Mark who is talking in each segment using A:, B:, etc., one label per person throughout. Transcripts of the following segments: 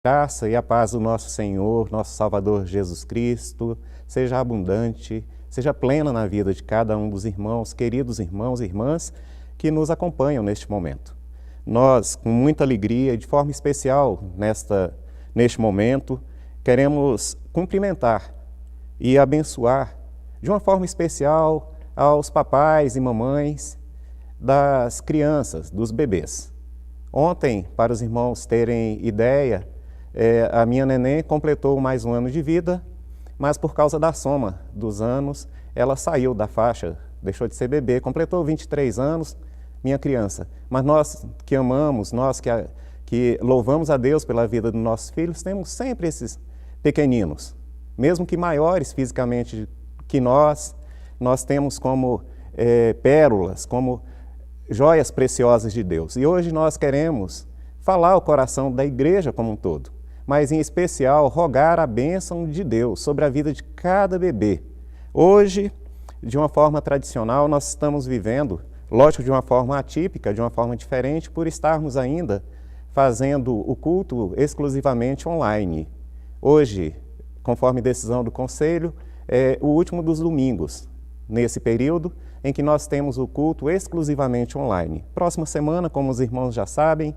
A: Graça e a paz do nosso Senhor, nosso Salvador Jesus Cristo, seja abundante, seja plena na vida de cada um dos irmãos, queridos irmãos e irmãs que nos acompanham neste momento. Nós, com muita alegria e de forma especial neste momento, queremos cumprimentar e abençoar de uma forma especial aos papais e mamães das crianças, dos bebês. Ontem, para os irmãos terem ideia, a minha neném completou mais um ano de vida, mas por causa da soma dos anos, ela saiu da faixa, deixou de ser bebê, completou 23 anos, minha criança. Mas nós que amamos, nós que louvamos a Deus pela vida dos nossos filhos, temos sempre esses pequeninos, mesmo que maiores fisicamente que nós temos como pérolas, como joias preciosas de Deus. E hoje nós queremos falar ao coração da igreja como um todo, mas em especial rogar a bênção de Deus sobre a vida de cada bebê. Hoje, de uma forma tradicional, nós estamos vivendo, lógico, de uma forma atípica, de uma forma diferente, por estarmos ainda fazendo o culto exclusivamente online. Hoje, conforme decisão do Conselho, é o último dos domingos, nesse período em que nós temos o culto exclusivamente online. Próxima semana, como os irmãos já sabem,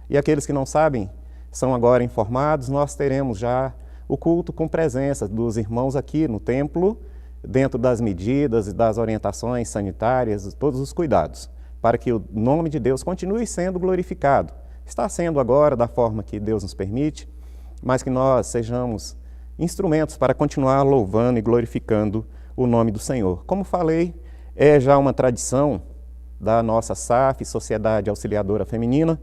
A: e aqueles que não sabem, são agora informados, nós teremos já o culto com presença dos irmãos aqui no templo, dentro das medidas e das orientações sanitárias, todos os cuidados, para que o nome de Deus continue sendo glorificado. Está sendo agora da forma que Deus nos permite, mas que nós sejamos instrumentos para continuar louvando e glorificando o nome do Senhor. Como falei, é já uma tradição da nossa SAF, Sociedade Auxiliadora Feminina,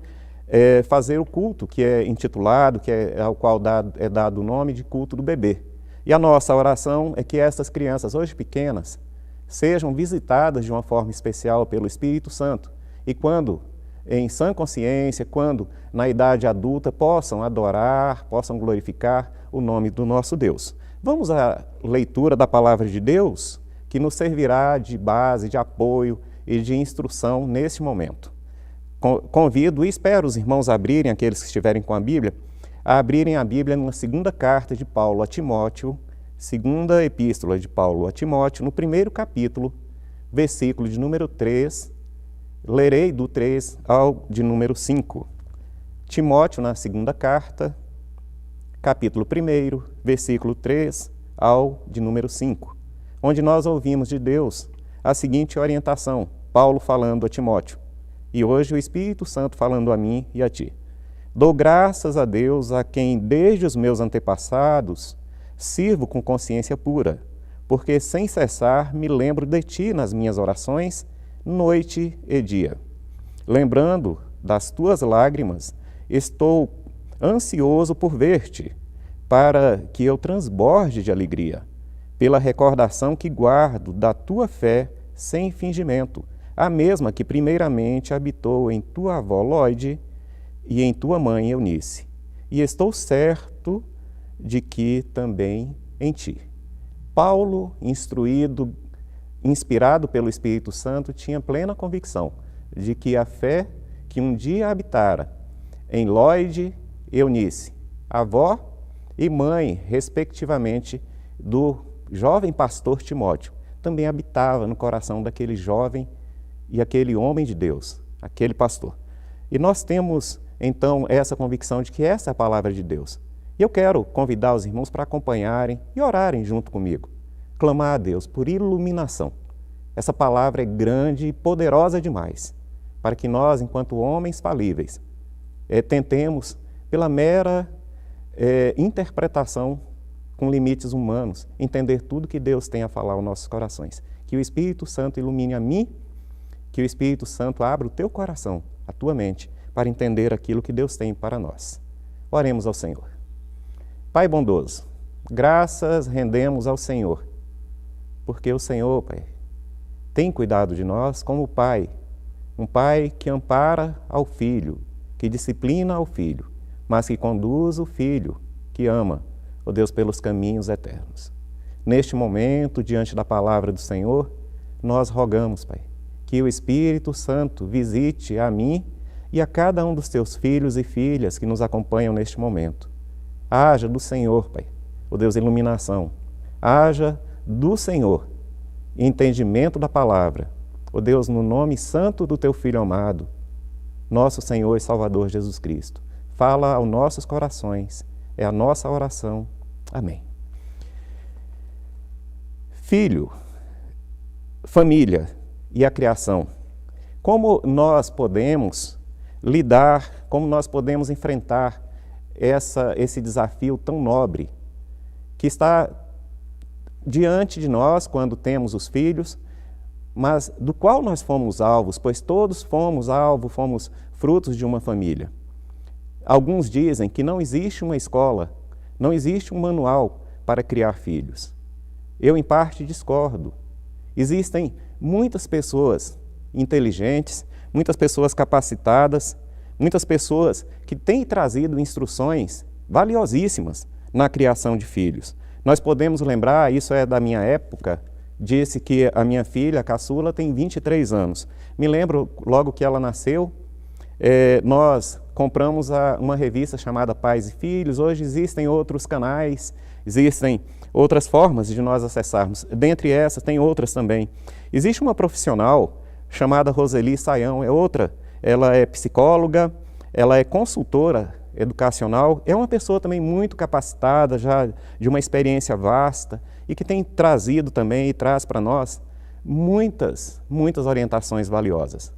A: fazer o culto que é intitulado, ao qual é dado o nome de culto do bebê. E a nossa oração é que essas crianças, hoje pequenas, sejam visitadas de uma forma especial pelo Espírito Santo e quando, em sã consciência, quando na idade adulta, possam adorar, possam glorificar o nome do nosso Deus. Vamos à leitura da Palavra de Deus, que nos servirá de base, de apoio e de instrução neste momento. Convido e espero os irmãos abrirem, aqueles que estiverem com a Bíblia, a abrirem a Bíblia na segunda carta de Paulo a Timóteo, segunda epístola de Paulo a Timóteo, no primeiro capítulo, versículo de número 3, lerei do 3 ao de número 5. Timóteo, na segunda carta, capítulo 1, versículo 3 ao de número 5, onde nós ouvimos de Deus a seguinte orientação, Paulo falando a Timóteo, e hoje o Espírito Santo falando a mim e a ti. Dou graças a Deus a quem desde os meus antepassados sirvo com consciência pura, porque sem cessar me lembro de ti nas minhas orações, noite e dia. Lembrando das tuas lágrimas, estou ansioso por ver-te, para que eu transborde de alegria, pela recordação que guardo da tua fé sem fingimento, a mesma que primeiramente habitou em tua avó Lóide e em tua mãe Eunice, e estou certo de que também em ti. Paulo, inspirado pelo Espírito Santo, tinha plena convicção de que a fé que um dia habitara em Lóide e Eunice, avó e mãe, respectivamente, do jovem pastor Timóteo, também habitava no coração daquele jovem e aquele homem de Deus, aquele pastor. E nós temos, então, essa convicção de que essa é a palavra de Deus. E eu quero convidar os irmãos para acompanharem e orarem junto comigo, clamar a Deus por iluminação. Essa palavra é grande e poderosa demais, para que nós, enquanto homens falíveis, tentemos, pela mera interpretação com limites humanos, entender tudo que Deus tem a falar aos nossos corações. Que o Espírito Santo ilumine a mim, que o Espírito Santo abra o teu coração, a tua mente, para entender aquilo que Deus tem para nós. Oremos ao Senhor. Pai bondoso, graças rendemos ao Senhor, porque o Senhor, Pai, tem cuidado de nós como Pai, um Pai que ampara ao Filho, que disciplina ao Filho, mas que conduz o Filho, que ama, ó Deus, pelos caminhos eternos. Neste momento, diante da palavra do Senhor, nós rogamos, Pai, que o Espírito Santo visite a mim e a cada um dos teus filhos e filhas que nos acompanham neste momento, Haja do Senhor, Pai, o Deus da iluminação. Haja do Senhor entendimento da palavra. Ó Deus, no nome santo do Teu Filho amado, nosso Senhor e Salvador Jesus Cristo. Fala aos nossos corações. É a nossa oração. Amém. Filho, família e a criação. Como nós podemos lidar, como nós podemos enfrentar esse desafio tão nobre que está diante de nós quando temos os filhos, mas do qual nós fomos alvos, pois todos fomos alvo, fomos frutos de uma família. Alguns dizem que não existe uma escola, não existe um manual para criar filhos. Eu, em parte, discordo. Existem muitas pessoas inteligentes, muitas pessoas capacitadas, muitas pessoas que têm trazido instruções valiosíssimas na criação de filhos. Nós podemos lembrar, isso é da minha época, disse que a minha filha, a caçula, tem 23 anos. Me lembro, logo que ela nasceu, nós compramos uma revista chamada Pais e Filhos. Hoje existem outros canais, existem outras formas de nós acessarmos. Dentre essas, tem outras também. Existe uma profissional chamada Roseli Saião, ela é psicóloga, ela é consultora educacional, é uma pessoa também muito capacitada, já de uma experiência vasta, e que tem trazido também e traz para nós muitas orientações valiosas.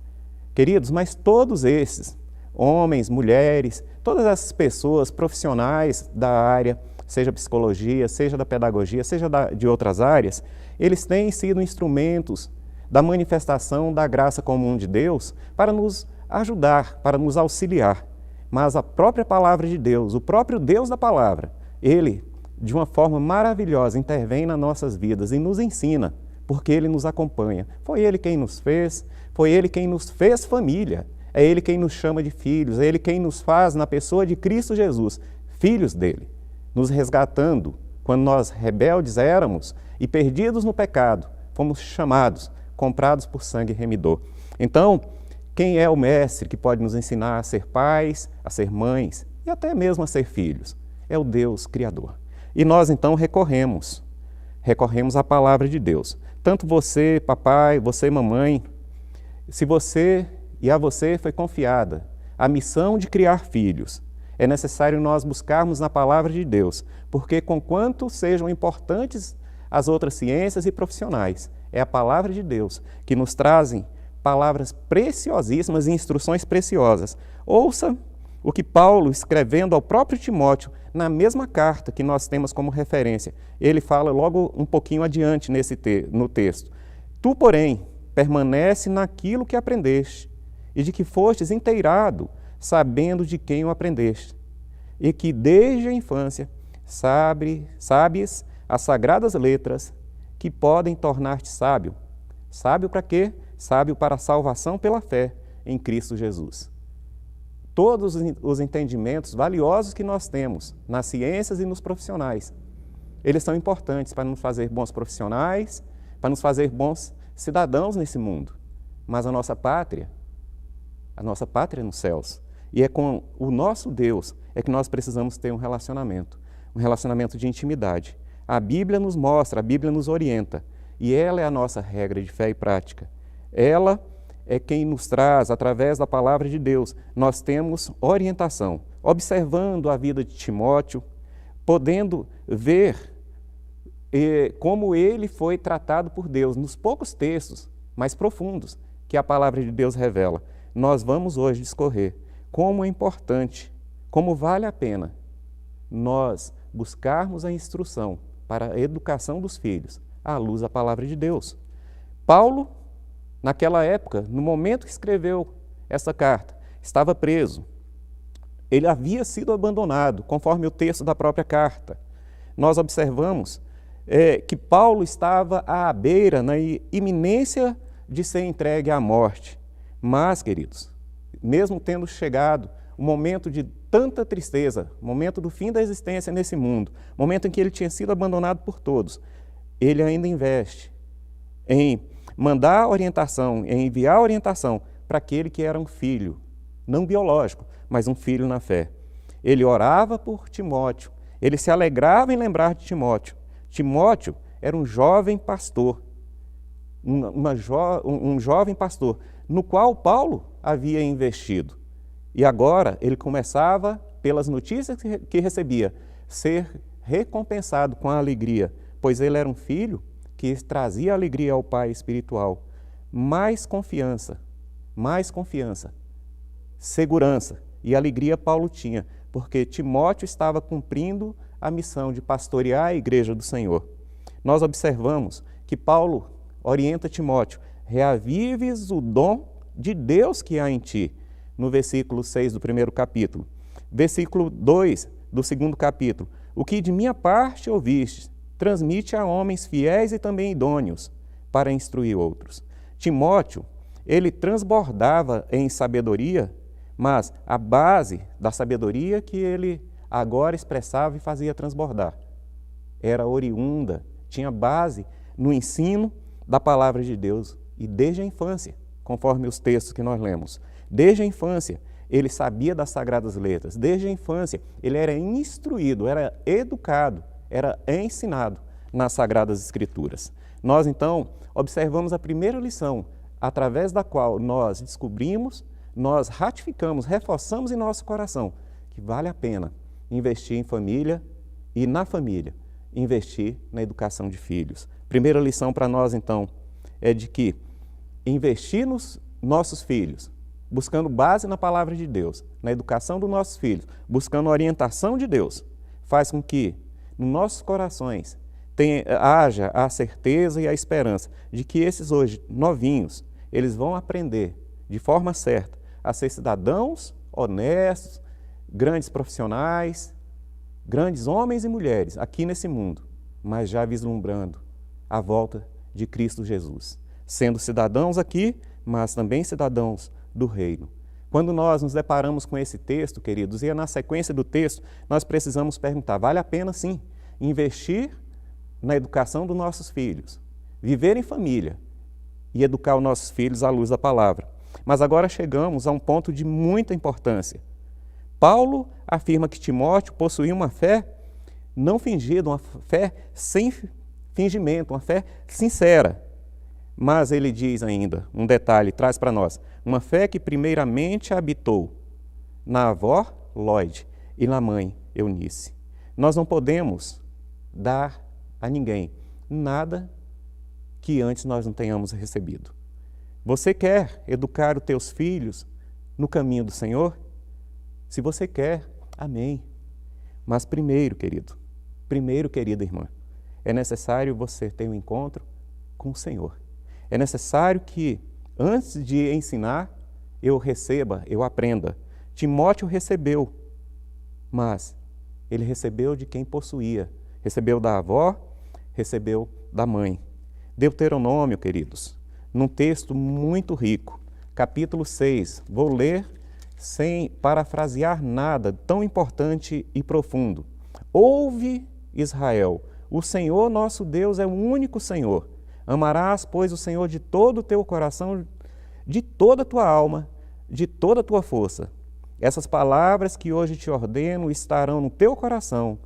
A: Queridos, mas todos esses, homens, mulheres, todas essas pessoas profissionais da área, seja psicologia, seja da pedagogia, seja de outras áreas, eles têm sido instrumentos da manifestação da graça comum de Deus para nos ajudar, para nos auxiliar. Mas a própria palavra de Deus, o próprio Deus da palavra, Ele, de uma forma maravilhosa, intervém nas nossas vidas e nos ensina, porque Ele nos acompanha. Foi Ele quem nos fez, foi Ele quem nos fez família, é Ele quem nos chama de filhos, é Ele quem nos faz, na pessoa de Cristo Jesus, filhos dEle, nos resgatando. Quando nós rebeldes éramos e perdidos no pecado, fomos chamados, comprados por sangue remidor. Então, quem é o mestre que pode nos ensinar a ser pais, a ser mães e até mesmo a ser filhos? É o Deus Criador. E nós então recorremos à palavra de Deus. Tanto você, papai, você, mamãe, se a você foi confiada a missão de criar filhos, é necessário nós buscarmos na palavra de Deus, porque conquanto sejam importantes as outras ciências e profissionais, é a palavra de Deus que nos trazem palavras preciosíssimas e instruções preciosas. Ouça o que Paulo, escrevendo ao próprio Timóteo, na mesma carta que nós temos como referência, ele fala logo um pouquinho adiante no texto. Tu, porém, permanece naquilo que aprendeste, e de que fostes inteirado, sabendo de quem o aprendeste, e que desde a infância sabes as sagradas letras que podem tornar-te sábio. Sábio para quê? Sábio para a salvação pela fé em Cristo Jesus. Todos os entendimentos valiosos que nós temos nas ciências e nos profissionais, eles são importantes para nos fazer bons profissionais, para nos fazer bons cidadãos nesse mundo. Mas a nossa pátria é nos céus. E é com o nosso Deus é que nós precisamos ter um relacionamento de intimidade. A Bíblia nos mostra, a Bíblia nos orienta, e ela é a nossa regra de fé e prática. Ela é quem nos traz, através da palavra de Deus, nós temos orientação, observando a vida de Timóteo, podendo ver como ele foi tratado por Deus, nos poucos textos mais profundos que a palavra de Deus revela. Nós vamos hoje discorrer como é importante, como vale a pena nós buscarmos a instrução para a educação dos filhos à luz da palavra de Deus. Paulo, naquela época, no momento que escreveu essa carta, estava preso. Ele havia sido abandonado, conforme o texto da própria carta. Nós observamos que Paulo estava à beira, na iminência de ser entregue à morte. Mas, queridos, mesmo tendo chegado o momento de tanta tristeza, o momento do fim da existência nesse mundo, o momento em que ele tinha sido abandonado por todos, ele ainda investe em mandar orientação, em enviar orientação para aquele que era um filho, não biológico, mas um filho na fé. Ele orava por Timóteo, Ele se alegrava em lembrar de Timóteo. Timóteo era um jovem pastor, um jovem pastor, no qual Paulo havia investido. E agora ele começava, pelas notícias que recebia, ser recompensado com a alegria, pois ele era um filho que trazia alegria ao pai espiritual. Mais confiança, segurança e alegria Paulo tinha, porque Timóteo estava cumprindo a missão de pastorear a igreja do Senhor. Nós observamos que Paulo orienta Timóteo: reavives o dom de Deus que há em ti, no versículo 6 do primeiro capítulo. Versículo 2 do segundo capítulo: o que de minha parte ouviste, transmite a homens fiéis e também idôneos, para instruir outros. Timóteo, ele transbordava em sabedoria, mas a base da sabedoria que ele agora expressava e fazia transbordar era oriunda, tinha base no ensino da palavra de Deus, e desde a infância, conforme os textos que nós lemos, desde a infância ele sabia das sagradas letras, desde a infância ele era instruído, era educado, era ensinado nas sagradas escrituras. Nós então observamos a primeira lição, através da qual nós descobrimos, nós ratificamos, reforçamos em nosso coração que vale a pena investir em família e na família, investir na educação de filhos. Primeira lição para nós então é de que investir nos nossos filhos, buscando base na palavra de Deus, na educação dos nossos filhos, buscando orientação de Deus, faz com que nos nossos corações haja a certeza e a esperança de que esses hoje novinhos, eles vão aprender de forma certa a ser cidadãos honestos, grandes profissionais, grandes homens e mulheres aqui nesse mundo, mas já vislumbrando a volta de Cristo Jesus, sendo cidadãos aqui, mas também cidadãos do reino. Quando nós nos deparamos com esse texto, queridos, e na sequência do texto, nós precisamos perguntar: vale a pena sim investir na educação dos nossos filhos, viver em família e educar os nossos filhos à luz da palavra? Mas agora chegamos a um ponto de muita importância. Paulo afirma que Timóteo possuía uma fé não fingida, uma fé sem fingimento, uma fé sincera. Mas ele diz ainda, um detalhe, traz para nós, uma fé que primeiramente habitou na avó Lloyd e na mãe Eunice. Nós não podemos dar a ninguém nada que antes nós não tenhamos recebido. Você quer educar os teus filhos no caminho do Senhor? Se você quer, amém. Mas primeiro, querida irmã, é necessário você ter um encontro com o Senhor. É necessário que, antes de ensinar, eu receba, eu aprenda. Timóteo recebeu, mas ele recebeu de quem possuía. Recebeu da avó, recebeu da mãe. Deuteronômio, queridos, num texto muito rico, capítulo 6, vou ler sem parafrasear nada, tão importante e profundo. Ouve, Israel, o Senhor nosso Deus é o único Senhor. Amarás, pois, o Senhor de todo o teu coração, de toda a tua alma, de toda a tua força. Essas palavras que hoje te ordeno estarão no teu coração.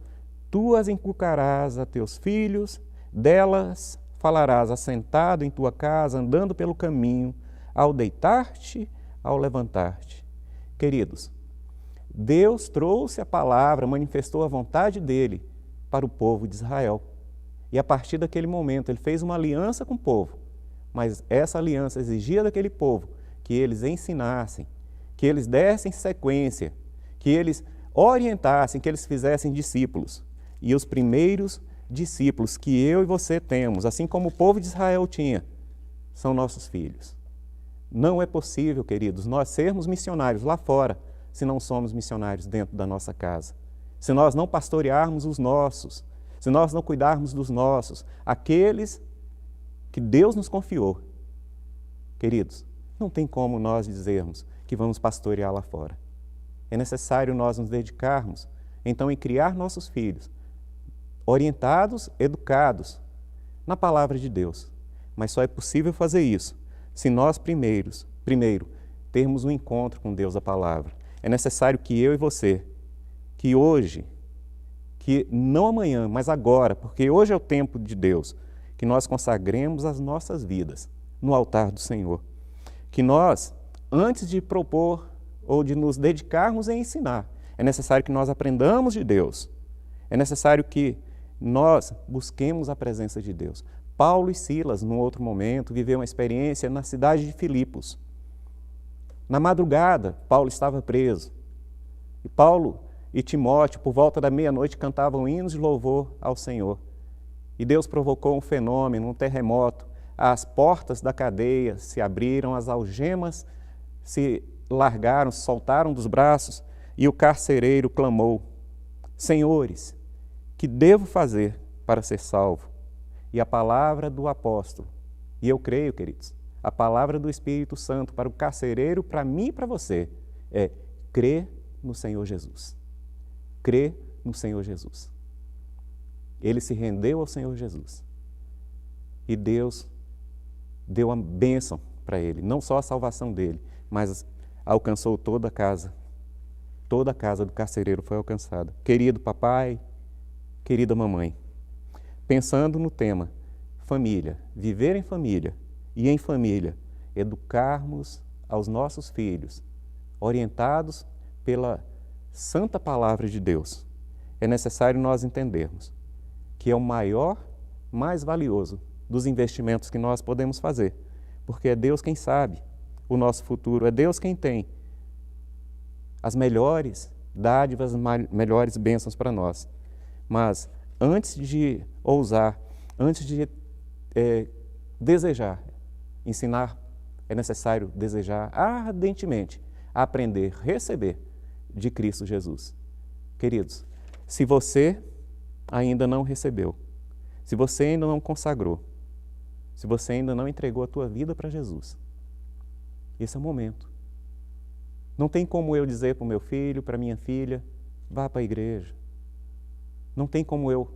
A: Tu as inculcarás a teus filhos, delas falarás assentado em tua casa, andando pelo caminho, ao deitar-te, ao levantar-te. Queridos, Deus trouxe a palavra, manifestou a vontade dele para o povo de Israel. E a partir daquele momento ele fez uma aliança com o povo, mas essa aliança exigia daquele povo que eles ensinassem, que eles dessem sequência, que eles orientassem, que eles fizessem discípulos. E os primeiros discípulos que eu e você temos, assim como o povo de Israel tinha, são nossos filhos. Não é possível, queridos, nós sermos missionários lá fora se não somos missionários dentro da nossa casa. Se nós não pastorearmos os nossos, se nós não cuidarmos dos nossos, aqueles que Deus nos confiou. Queridos, não tem como nós dizermos que vamos pastorear lá fora. É necessário nós nos dedicarmos, então, em criar nossos filhos, orientados, educados na palavra de Deus. Mas só é possível fazer isso se nós primeiro termos um encontro com Deus da palavra. É necessário que eu e você, que hoje que não amanhã, mas agora, porque hoje é o tempo de Deus, que nós consagremos as nossas vidas no altar do Senhor. Que nós, antes de propor ou de nos dedicarmos a ensinar, é necessário que nós aprendamos de Deus. É necessário que nós busquemos a presença de Deus. Paulo e Silas, num outro momento, viveram uma experiência na cidade de Filipos. Na madrugada, Paulo estava preso. E Paulo e Timóteo, por volta da meia-noite, cantavam hinos de louvor ao Senhor. E Deus provocou um fenômeno, um terremoto. As portas da cadeia se abriram, as algemas se largaram, se soltaram dos braços, e o carcereiro clamou: Senhores, que devo fazer para ser salvo? E a palavra do apóstolo, e eu creio, queridos, a palavra do Espírito Santo para o carcereiro, para mim e para você, é: crê no Senhor Jesus. Crê no Senhor Jesus. Ele se rendeu ao Senhor Jesus. E Deus deu a bênção para ele, não só a salvação dele, mas alcançou toda a casa. Toda a casa do carcereiro foi alcançada. Querido papai, querida mamãe, pensando no tema família, viver em família e em família, educarmos aos nossos filhos, orientados pela santa palavra de Deus, é necessário nós entendermos que é o maior, mais valioso dos investimentos que nós podemos fazer, porque é Deus quem sabe o nosso futuro, é Deus quem tem as melhores dádivas, melhores bênçãos para nós. Mas antes de ousar, antes de desejar ensinar, é necessário desejar ardentemente aprender, receber de Cristo Jesus. Queridos, se você ainda não recebeu, se você ainda não consagrou, se você ainda não entregou a tua vida para Jesus, esse é o momento. Não tem como eu dizer para o meu filho, para a minha filha, vá para a igreja. Não tem como eu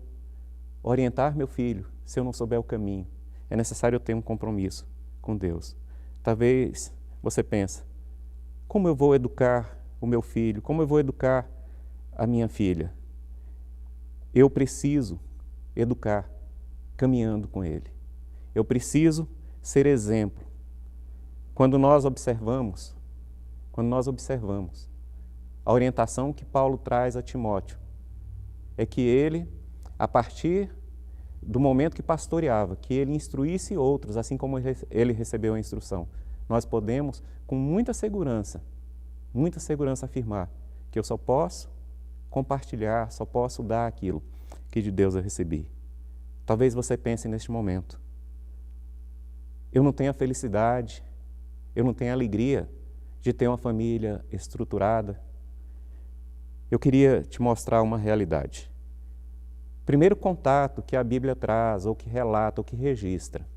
A: orientar meu filho se eu não souber o caminho. É necessário eu ter um compromisso com Deus. Talvez você pense, como eu vou educar o meu filho? Como eu vou educar a minha filha? Eu preciso educar caminhando com ele. Eu preciso ser exemplo. Quando nós observamos a orientação que Paulo traz a Timóteo, é que ele, a partir do momento que pastoreava, que ele instruísse outros, assim como ele recebeu a instrução, nós podemos, com muita segurança afirmar que eu só posso compartilhar, só posso dar aquilo que de Deus eu recebi. Talvez você pense neste momento, eu não tenho a felicidade, eu não tenho a alegria de ter uma família estruturada. Eu queria te mostrar uma realidade. Primeiro contato que a Bíblia traz, ou que relata, ou que registra.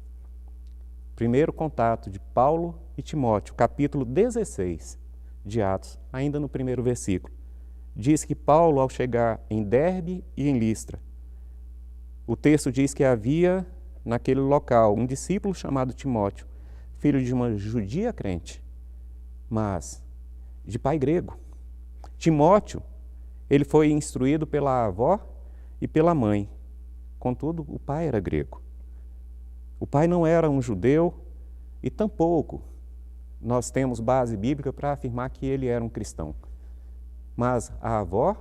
A: Primeiro contato de Paulo e Timóteo, capítulo 16 de Atos, ainda no primeiro versículo. Diz que Paulo, ao chegar em Derbe e em Listra, o texto diz que havia naquele local um discípulo chamado Timóteo, filho de uma judia crente, mas de pai grego. Timóteo, ele foi instruído pela avó e pela mãe. Contudo, o pai era grego. O pai não era um judeu e tampouco nós temos base bíblica para afirmar que ele era um cristão. Mas a avó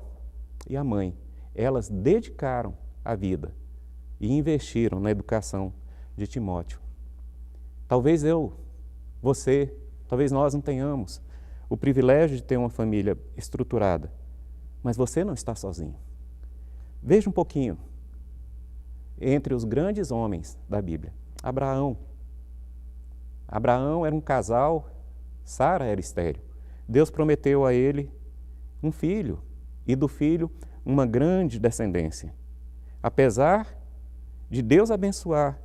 A: e a mãe, elas dedicaram a vida e investiram na educação de Timóteo. Talvez talvez nós não tenhamos o privilégio de ter uma família estruturada, mas você não está sozinho. Veja um pouquinho entre os grandes homens da Bíblia. Abraão era um casal, Sara era estéril. Deus prometeu a ele um filho, e do filho uma grande descendência. Apesar de Deus abençoar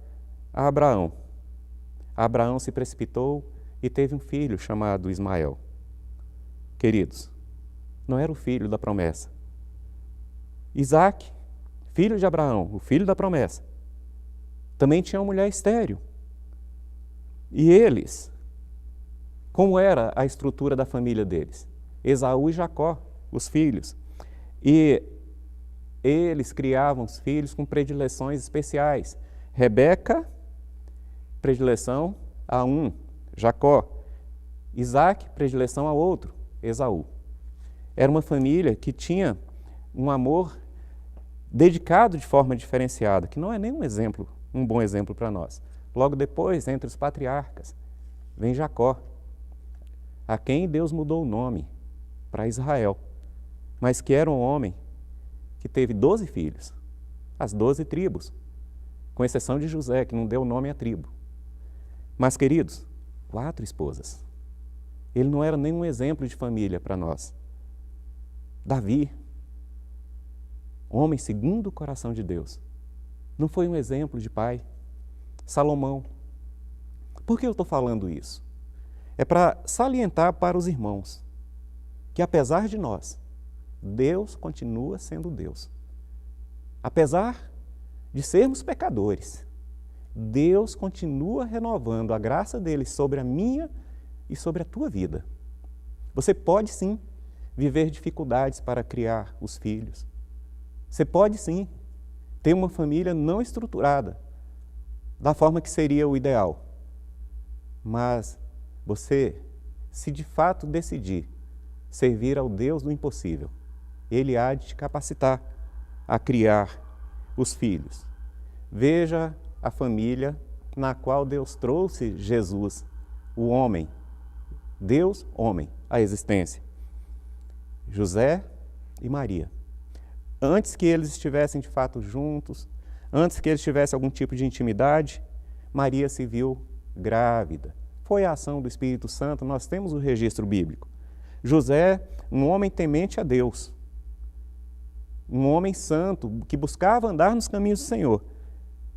A: a Abraão, Abraão se precipitou e teve um filho chamado Ismael. Queridos, não era o filho da promessa. Isaac, filho de Abraão, o filho da promessa, também tinha uma mulher estéril. E eles, como era a estrutura da família deles? Esaú e Jacó, os filhos. E Eles criavam os filhos com predileções especiais. Rebeca, predileção a um, Jacó. Isaac, predileção a outro, Esaú. Era uma família que tinha um amor dedicado de forma diferenciada, que não é nem um bom exemplo para nós. Logo depois, entre os patriarcas, vem Jacó, a quem Deus mudou o nome para Israel, mas que era um homem que teve 12 filhos, as 12 tribos, com exceção de José, que não deu nome à tribo. Mas, queridos, 4 esposas. Ele não era nenhum exemplo de família para nós. Davi, homem segundo o coração de Deus, não foi um exemplo de pai. Salomão. Por que eu estou falando isso? É para salientar para os irmãos que, apesar de nós, Deus continua sendo Deus. Apesar de sermos pecadores, Deus continua renovando a graça dele sobre a minha e sobre a tua vida. Você pode sim viver dificuldades para criar os filhos. Você pode sim ter uma família não estruturada da forma que seria o ideal. Mas você, se de fato decidir servir ao Deus do impossível, Ele há de te capacitar a criar os filhos. Veja a família na qual Deus trouxe Jesus, o homem, Deus, homem, à existência. José e Maria. Antes que eles estivessem de fato juntos, antes que eles tivessem algum tipo de intimidade, Maria se viu grávida. Foi a ação do Espírito Santo, nós temos o registro bíblico. José, um homem temente a Deus, um homem santo que buscava andar nos caminhos do Senhor,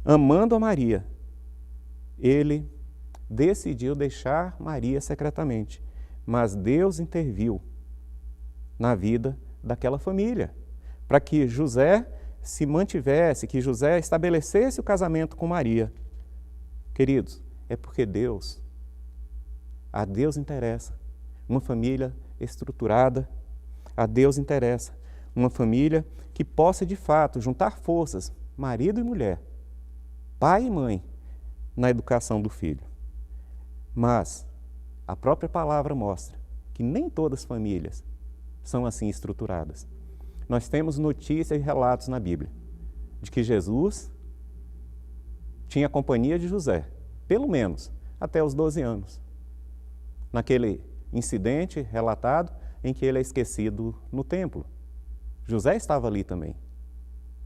A: amando a Maria, ele decidiu deixar Maria secretamente, mas Deus interviu na vida daquela família, para que José se mantivesse, que José estabelecesse o casamento com Maria. Queridos, é porque a Deus interessa uma família estruturada, a Deus interessa uma família que possa de fato juntar forças, marido e mulher, pai e mãe, na educação do filho. Mas a própria palavra mostra que nem todas as famílias são assim estruturadas. Nós temos notícias e relatos na Bíblia de que Jesus tinha a companhia de José, pelo menos até os 12 anos. Naquele incidente relatado em que ele é esquecido no templo. José estava ali também.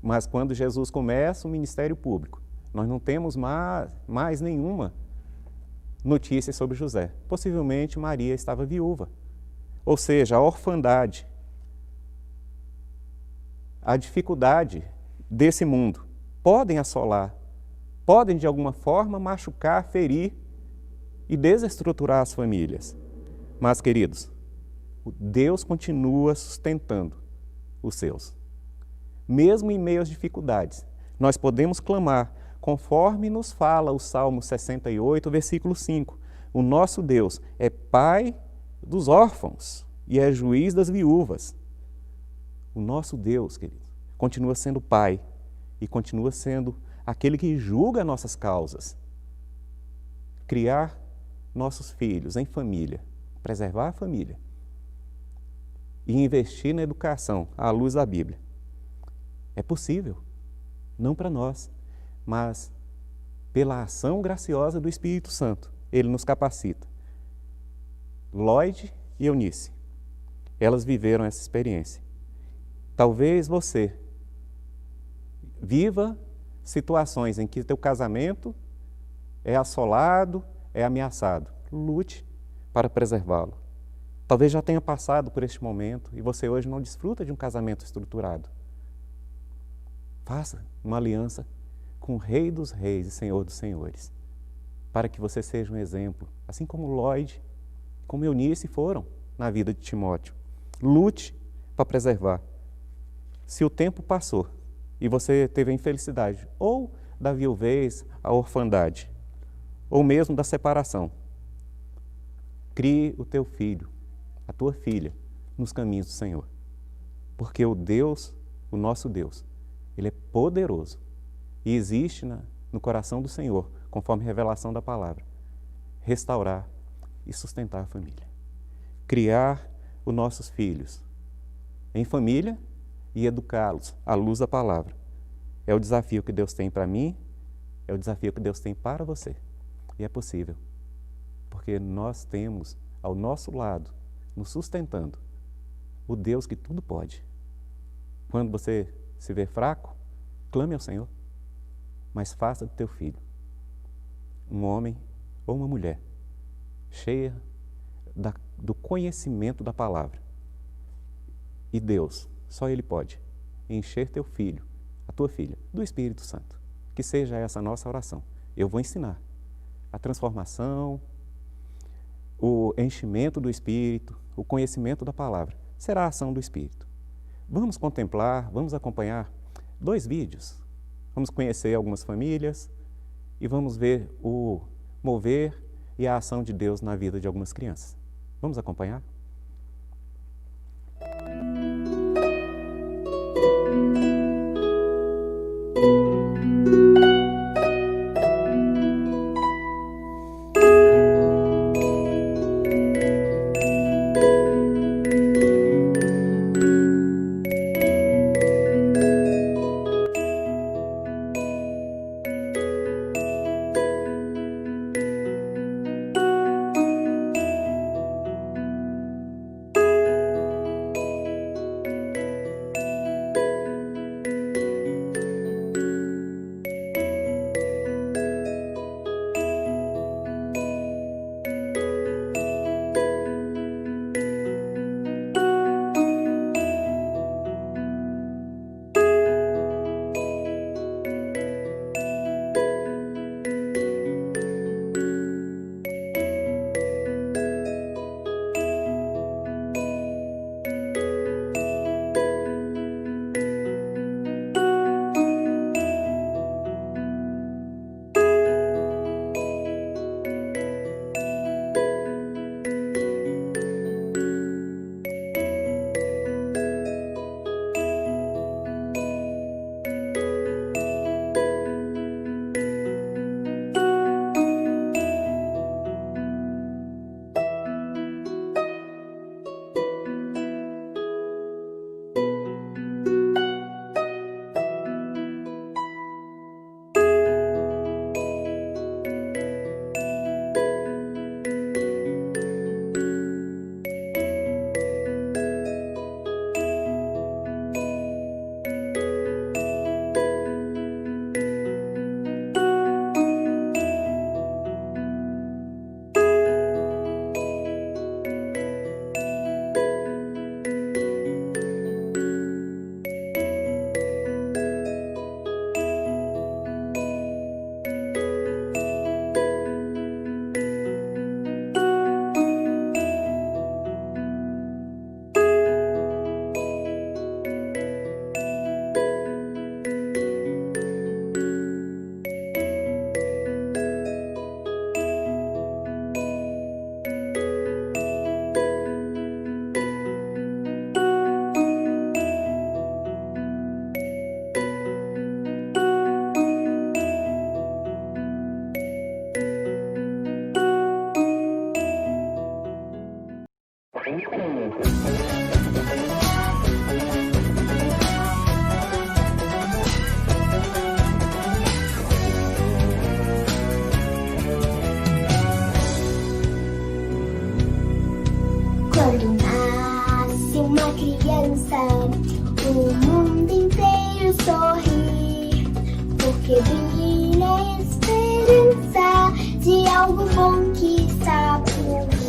A: Mas quando Jesus começa o ministério público, nós não temos mais nenhuma notícia sobre José. Possivelmente Maria estava viúva. Ou seja, a orfandade, a dificuldade desse mundo podem assolar, podem de alguma forma machucar, ferir e desestruturar as famílias. Mas, queridos, Deus continua sustentando os seus. Mesmo em meio às dificuldades, nós podemos clamar, conforme nos fala o Salmo 68, versículo 5. O nosso Deus é Pai dos órfãos e é juiz das viúvas. O nosso Deus, queridos, continua sendo Pai e continua sendo aquele que julga nossas causas. Criar nossos filhos em família, preservar a família e investir na educação à luz da Bíblia. É possível, não para nós, mas pela ação graciosa do Espírito Santo, Ele nos capacita. Lloyd e Eunice, elas viveram essa experiência. Talvez você viva situações em que teu casamento é assolado, é ameaçado. Lute para preservá-lo. Talvez já tenha passado por este momento e você hoje não desfruta de um casamento estruturado. Faça uma aliança com o Rei dos Reis e Senhor dos Senhores, para que você seja um exemplo, assim como Lloyd, como Eunice foram na vida de Timóteo. Lute para preservar. Se o tempo passou e você teve a infelicidade, ou da viuvez, a orfandade, ou mesmo da separação, crie o teu filho, a tua filha, nos caminhos do Senhor. Porque o Deus o nosso Deus, Ele é poderoso e existe no coração do Senhor, conforme a revelação da palavra, restaurar e sustentar a família. Criar os nossos filhos em família e educá-los à luz da palavra. É o desafio que Deus tem para mim, é o desafio que Deus tem para você. E é possível, porque nós temos ao nosso lado, nos sustentando, o Deus que tudo pode. Quando você se vê fraco, clame ao Senhor, mas faça do teu filho um homem ou uma mulher cheia do conhecimento da palavra. E Deus, só Ele pode encher teu filho, a tua filha, do Espírito Santo. Que seja essa a nossa oração. Eu vou ensinar a transformação, o enchimento do Espírito, o conhecimento da palavra. Será a ação do Espírito. Vamos contemplar, vamos acompanhar 2 vídeos. Vamos conhecer algumas famílias e vamos ver o mover e a ação de Deus na vida de algumas crianças. Vamos acompanhar?
B: Quando nasce uma criança, o mundo inteiro sorri, porque brilha a esperança de algo bom que está por vir.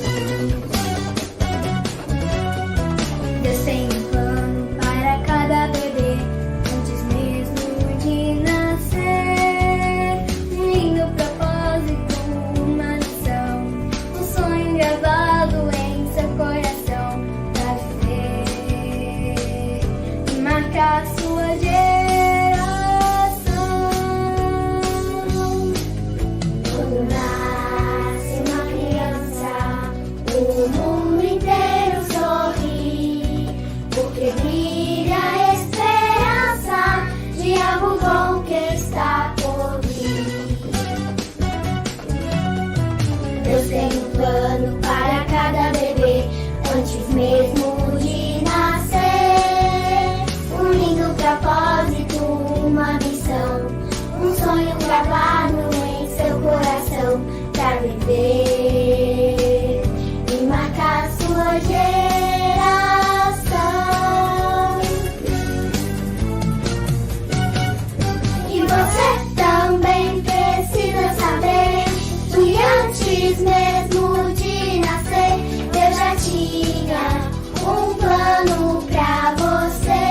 B: Deus tem um plano para cada bebê, antes mesmo de nascer. Um lindo propósito, uma missão, um sonho gravado em seu coração, pra viver e marcar sua geração. Quando nasce gravado em seu coração pra viver e marcar sua geração. E você também precisa saber que antes mesmo de nascer, Deus já tinha um plano pra você.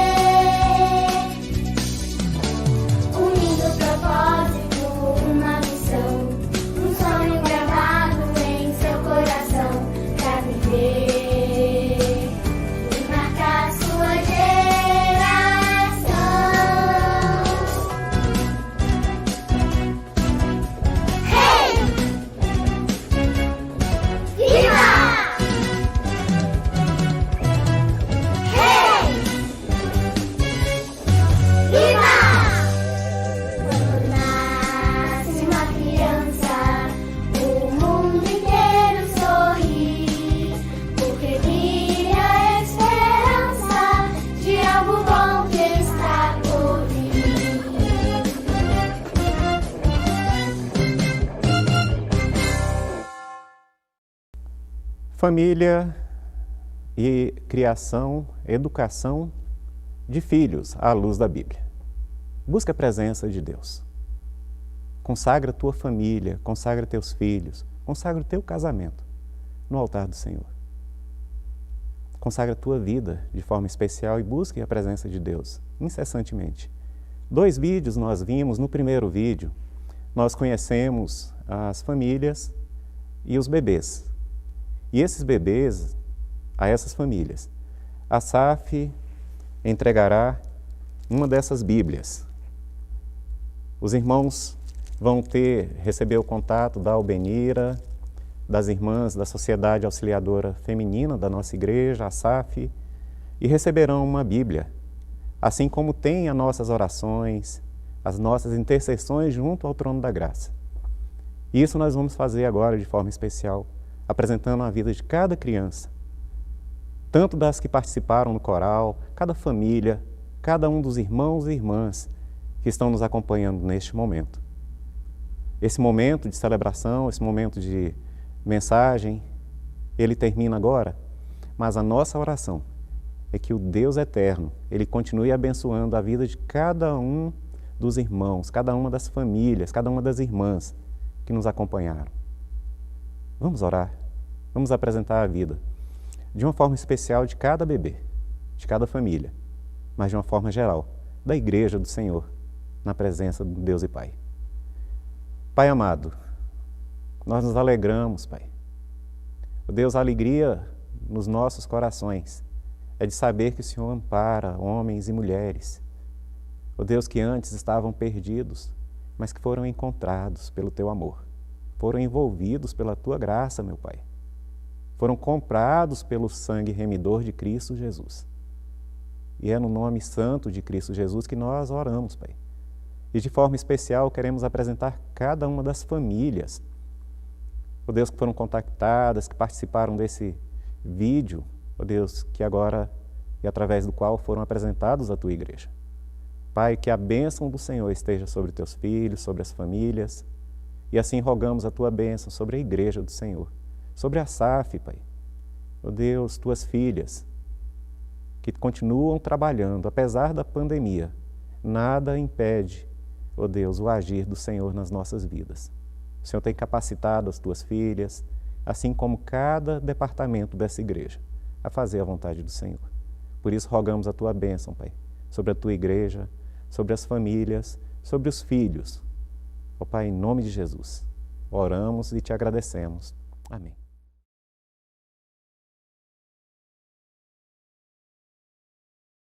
B: Um lindo propósito, uma missão, um sonho gravado em seu coração pra viver e marcar sua geração. Hey! Viva! Hey! Viva! Quando nasce uma criança, o mundo inteiro sorri, porque cria a esperança de algo bom que está por vir.
A: Família e criação, educação de filhos à luz da Bíblia. Busca a presença de Deus. Consagra a tua família, consagra teus filhos, consagra o teu casamento no altar do Senhor. Consagra a tua vida de forma especial e busque a presença de Deus incessantemente. 2 vídeos nós vimos. No primeiro vídeo, nós conhecemos as famílias e os bebês. E esses bebês, a essas famílias, a SAF entregará uma dessas Bíblias. Os irmãos vão receber o contato da albenira, das irmãs da Sociedade Auxiliadora Feminina da nossa igreja, a SAF, e receberão uma Bíblia, assim como tem as nossas orações, as nossas intercessões junto ao trono da graça. Isso nós vamos fazer agora de forma especial, apresentando a vida de cada criança, tanto das que participaram no coral, cada família, cada um dos irmãos e irmãs que estão nos acompanhando neste momento. Esse momento de celebração, esse momento de mensagem, ele termina agora, mas a nossa oração é que o Deus eterno, ele continue abençoando a vida de cada um dos irmãos, cada uma das famílias, cada uma das irmãs que nos acompanharam. Vamos orar, vamos apresentar a vida de uma forma especial de cada bebê, de cada família, mas de uma forma geral, da Igreja do Senhor, na presença do Deus e Pai. Pai amado, nós nos alegramos, Pai. Oh Deus, a alegria nos nossos corações é de saber que o Senhor ampara homens e mulheres, oh Deus, que antes estavam perdidos, mas que foram encontrados pelo Teu amor. Foram envolvidos pela Tua graça, meu Pai. Foram comprados pelo sangue remidor de Cristo Jesus. E é no nome santo de Cristo Jesus que nós oramos, Pai. E de forma especial queremos apresentar cada uma das famílias, ó Deus, que foram contactadas, que participaram desse vídeo, ó Deus, que agora e através do qual foram apresentados à Tua igreja. Pai, que a bênção do Senhor esteja sobre Teus filhos, sobre as famílias, e assim rogamos a Tua bênção sobre a igreja do Senhor, sobre a SAF, Pai. Ó Deus, Tuas filhas, que continuam trabalhando, apesar da pandemia, nada impede, ó Deus, o agir do Senhor nas nossas vidas. O Senhor tem capacitado as Tuas filhas, assim como cada departamento dessa igreja, a fazer a vontade do Senhor. Por isso rogamos a Tua bênção, Pai, sobre a Tua igreja, sobre as famílias, sobre os filhos. Ó Pai, em nome de Jesus, oramos e Te agradecemos. Amém.